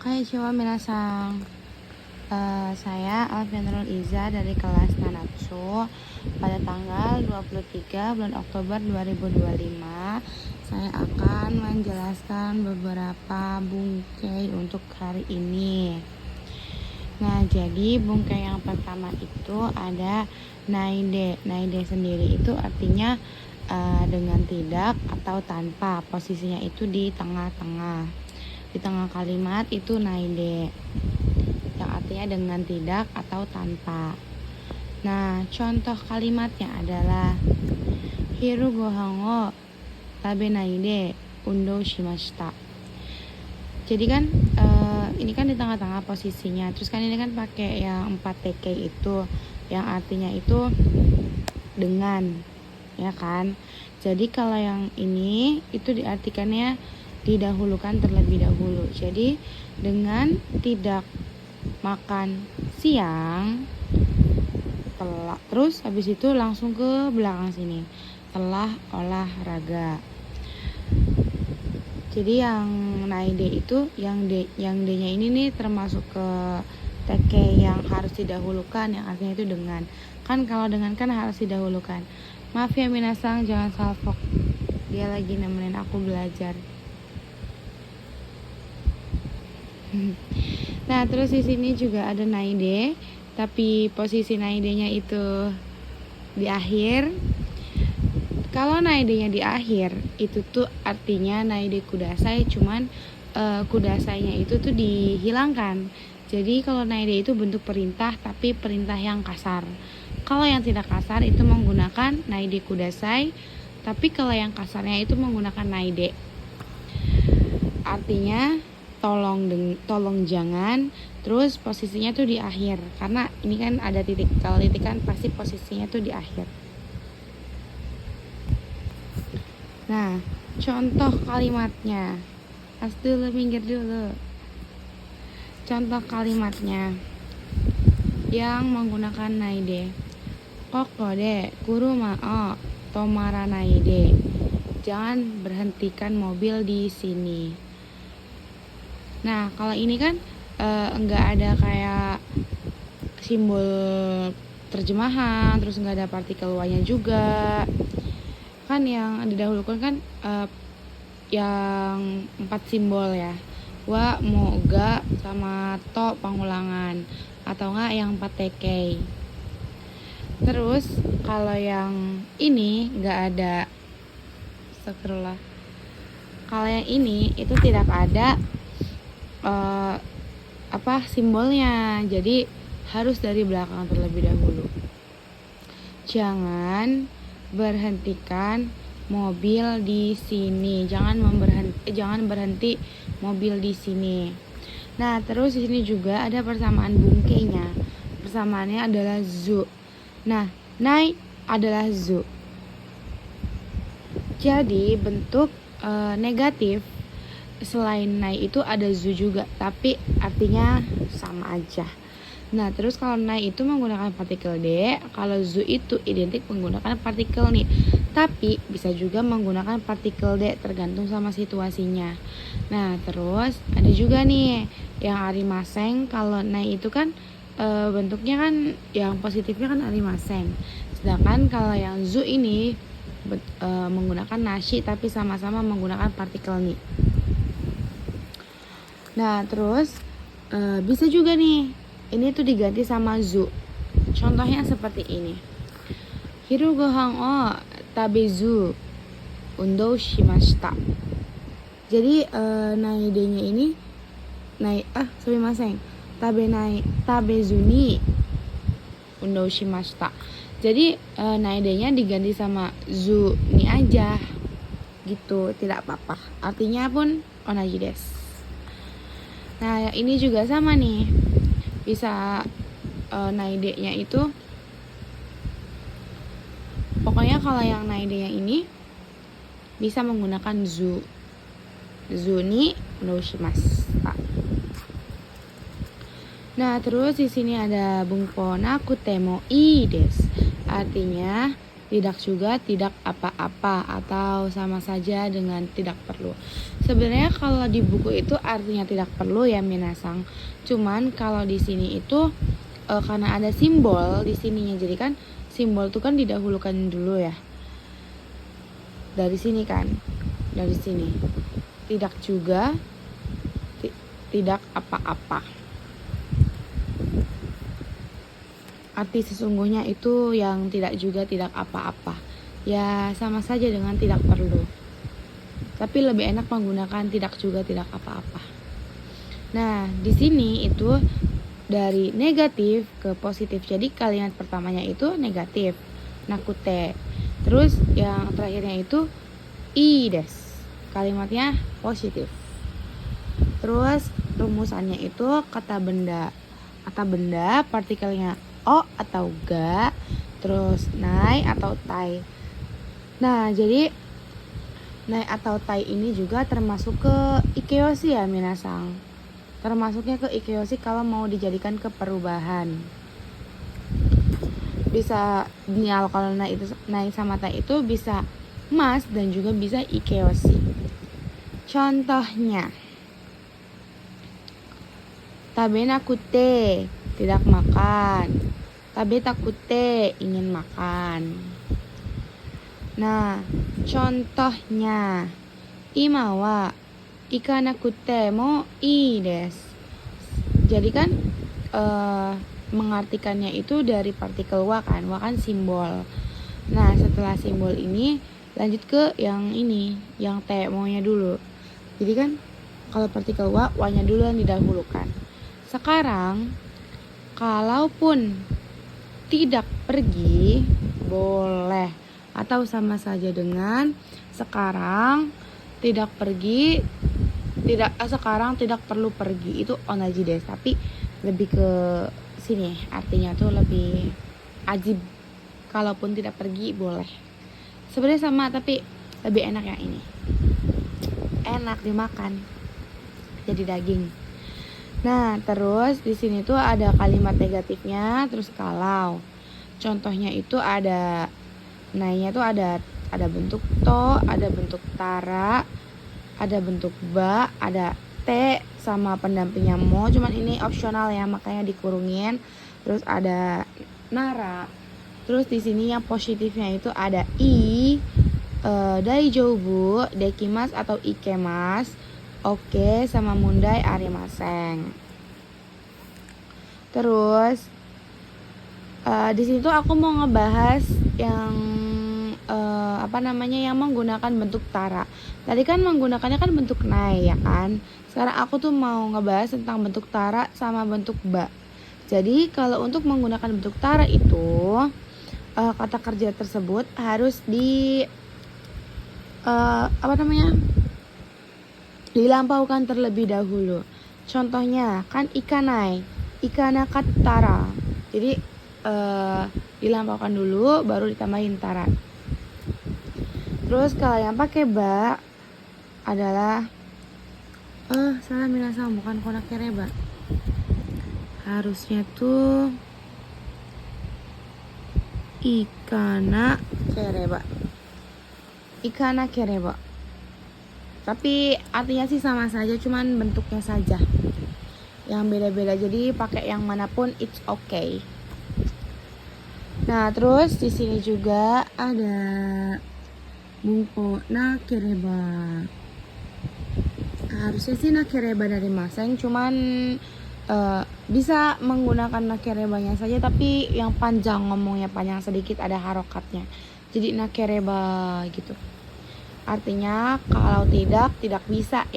Konnichiwa minasan. Saya Alfian Nurul Iza dari kelas Nanatsu. Pada tanggal 23 bulan Oktober 2025, saya akan menjelaskan beberapa bungkei untuk hari ini. Nah, jadi bungkei yang pertama itu ada naide. Naide sendiri itu artinya dengan tidak atau tanpa. Posisinya itu di tengah-tengah. Di tengah kalimat itu naide, yang artinya dengan tidak atau tanpa. Nah, contoh kalimatnya adalah Hiru gohan o tabe naide undo shimashita. Jadi kan ini kan di tengah-tengah posisinya. Terus kan ini kan pakai yang 4 tk itu, yang artinya itu dengan, ya kan. Jadi kalau yang ini itu diartikannya didahulukan terlebih dahulu. Jadi dengan tidak makan siang, telah, terus habis itu langsung ke belakang sini, telah olahraga. Jadi yang naide itu yang D-nya ini nih termasuk ke TK yang harus didahulukan, yang artinya itu dengan. Kan kalau dengan kan harus didahulukan. Maaf ya minasang, jangan salfok. Dia lagi nemenin aku belajar. Nah, terus di sini juga ada naide, tapi posisi naidenya itu di akhir. Kalau naidenya di akhir, itu tuh artinya naide kudasai, cuman kudasainya itu tuh dihilangkan. Jadi kalau naide itu bentuk perintah, tapi perintah yang kasar. Kalau yang tidak kasar itu menggunakan naide kudasai, tapi kalau yang kasarnya itu menggunakan naide. Artinya tolong jangan, terus posisinya tuh di akhir, karena ini kan ada titik. Kalau titik kan pasti posisinya tuh di akhir. Nah, contoh kalimatnya. Minggir dulu. Contoh kalimatnya yang menggunakan naide. Koko de kuruma o tomara naide. Jangan berhentikan mobil di sini. Nah, kalau ini kan enggak ada kayak simbol terjemahan, terus enggak ada partikel wa-nya juga. Kan yang didahulukan kan yang 4 simbol ya. Wa, mo, ga, sama to pengulangan, atau enggak yang 4 tk. Terus kalau yang ini enggak ada. Astagfirullah. Kalau yang ini itu tidak ada simbolnya, jadi harus dari belakang terlebih dahulu. Jangan berhentikan mobil di sini. Jangan berhenti mobil di sini. Nah, terus di sini juga ada persamaan bungkeinya. Persamaannya adalah zu. Nah, nai adalah zu. Jadi bentuk negatif selain nai itu ada zu juga, tapi artinya sama aja. Nah, terus kalau nai itu menggunakan partikel D, kalau zu itu identik menggunakan partikel ni. Tapi bisa juga menggunakan partikel D, tergantung sama situasinya. Nah, terus ada juga nih yang arimaseng. Kalau nai itu kan bentuknya kan yang positifnya kan arimaseng. Sedangkan kalau yang zu ini menggunakan nashi, tapi sama-sama menggunakan partikel ni. Nah, terus bisa juga nih ini tuh diganti sama zu. Contohnya seperti ini. Hiru gohan o tabezu undo shimashita. Jadi naide-nya ini tabezu ni undo shimashita. Jadi naide-nya diganti sama zu ni aja. Gitu, tidak apa-apa. Artinya pun onaji desu. Nah, ini juga sama nih. Bisa naide-nya itu, pokoknya kalau yang naide yang ini bisa menggunakan zu. Zu ni no shimashita. Nah, terus di sini ada bungpo nakute mo ii desu. Artinya tidak juga tidak apa-apa atau sama saja dengan tidak perlu. Sebenarnya kalau di buku itu artinya tidak perlu ya minasang. Cuman kalau di sini itu karena ada simbol di sininya, jadi kan simbol itu kan didahulukan dulu ya. Dari sini kan, dari sini. Tidak juga tidak apa-apa. Arti sesungguhnya itu yang tidak juga tidak apa-apa. Ya sama saja dengan tidak perlu. Tapi lebih enak menggunakan tidak juga tidak apa-apa. Nah, di sini itu dari negatif ke positif. Jadi kalimat pertamanya itu negatif, nakute. Terus yang terakhirnya itu i des. Kalimatnya positif. Terus rumusannya itu kata benda. Kata benda partikelnya o atau ga, terus nai atau tai. Nah, jadi nai atau tai ini juga termasuk ke ikeyoshi ya minasang. Termasuknya ke ikeyoshi kalau mau dijadikan ke perubahan. Bisa kalau nai sama tai itu bisa mas dan juga bisa ikeyoshi. Contohnya tabenakute, tidak makan. Tabetakute, ingin makan. Nah, contohnya ima wa ikanakute mo ii desu. Jadi kan mengartikannya itu dari partikel wa kan simbol. Nah, setelah simbol ini lanjut ke yang ini, yang te mo-nya dulu. Jadi kan kalau partikel wa-nya dulu yang didahulukan. Sekarang kalaupun tidak pergi boleh atau sama saja dengan sekarang tidak pergi, sekarang tidak perlu pergi, itu onaji desu, tapi lebih ke sini artinya tuh lebih ajib. Kalaupun tidak pergi boleh, sebenarnya sama tapi lebih enak yang ini, enak dimakan jadi daging. Nah, terus di sini tuh ada kalimat negatifnya, terus kalau. Contohnya itu ada nainya tuh ada bentuk to, ada bentuk tara, ada bentuk ba, ada te sama pendampingnya mo, cuman ini opsional ya, makanya dikurungin. Terus ada nara. Terus di sini yang positifnya itu ada i, daijoubu, dekimas atau ikemas, oke, sama mundai arimaseng. Terus di sini tuh aku mau ngebahas yang yang menggunakan bentuk tara. Tadi kan menggunakannya kan bentuk nai ya kan. Sekarang aku tuh mau ngebahas tentang bentuk tara sama bentuk ba. Jadi kalau untuk menggunakan bentuk tara itu kata kerja tersebut harus dilampaukan terlebih dahulu. Contohnya kan ikanai, ikanakattara. Jadi dilampaukan dulu baru ditambahin tara. Terus kalau yang pakai ba adalah salah minasang, bukan konakereba. Harusnya tuh ikana kereba. Ikana kereba. Tapi artinya sih sama saja, cuman bentuknya saja yang beda-beda. Jadi pakai yang manapun it's okay. Nah, terus di sini juga ada bunko nakereba. Harusnya sih nakereba dari maseng, cuman bisa menggunakan nakerebanya saja, tapi yang panjang, ngomongnya panjang sedikit, ada harokatnya. Jadi nakereba gitu. Artinya kalau tidak bisa ya.